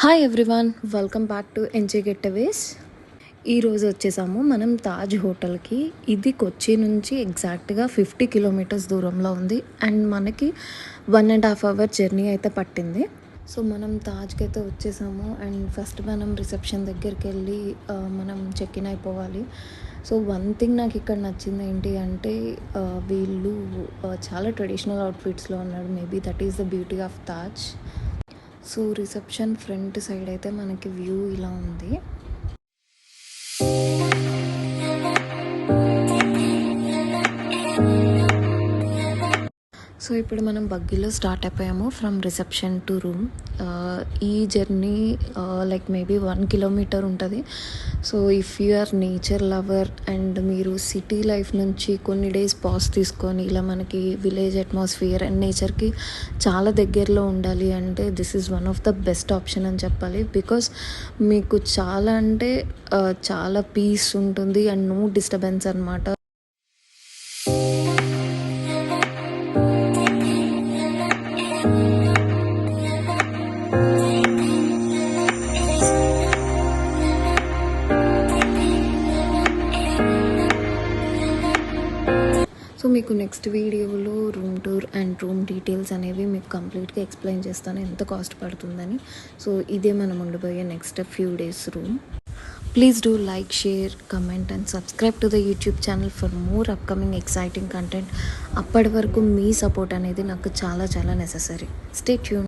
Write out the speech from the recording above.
Hi everyone, welcome back to NJ getaways. ఈరోజు వచ్చేసాము మనం తాజ్ హోటల్కి. ఇది కొచ్చి నుంచి ఎగ్జాక్ట్గా 50 కిలోమీటర్స్ దూరంలో ఉంది అండ్ మనకి 1.5 అవర్ జర్నీ అయితే పట్టింది. సో మనం తాజ్కి అయితే వచ్చేసాము అండ్ ఫస్ట్ మనం రిసెప్షన్ దగ్గరికి వెళ్ళి మనం చెక్ ఇన్ అయిపోవాలి. సో వన్ థింగ్ నాకు ఇక్కడ నచ్చింది ఏంటి అంటే వీళ్ళు చాలా ట్రెడిషనల్ అవుట్ఫిట్స్లో ఉన్నారు. Maybe that is the beauty of Taj. So reception front side అయితే మనకి వ్యూ ఇలా ఉంది. సో ఇప్పుడు మనం బగ్గీలో స్టార్ట్ అయిపోయాము ఫ్రమ్ రిసెప్షన్ టు రూమ్. ఈ జర్నీ లైక్ మేబీ 1 కిలోమీటర్ ఉంటుంది. So if you are nature lover and మీరు సిటీ లైఫ్ నుంచి కొన్ని డేస్ పాజ్ తీసుకొని ఇలా మనకి విలేజ్ అట్మాస్ఫియర్ అండ్ నేచర్కి చాలా దగ్గరలో ఉండాలి అంటే this is one of the best option అని చెప్పాలి. బికాస్ మీకు చాలా అంటే చాలా పీస్ ఉంటుంది అండ్ నో డిస్టర్బెన్స్ అనమాట. సో మీకు నెక్స్ట్ వీడియోలో room tour and room details అనేవి మీకు కంప్లీట్గా ఎక్స్ప్లెయిన్ చేస్తాను ఎంత కాస్ట్ పడుతుందని. సో ఇదే మనం ఉండిపోయే next few days room. Please do like, share, comment and subscribe to the YouTube channel for more upcoming exciting content. అప్పటి వరకు మీ సపోర్ట్ అనేది నాకు చాలా చాలా నెససరీ. Stay tune.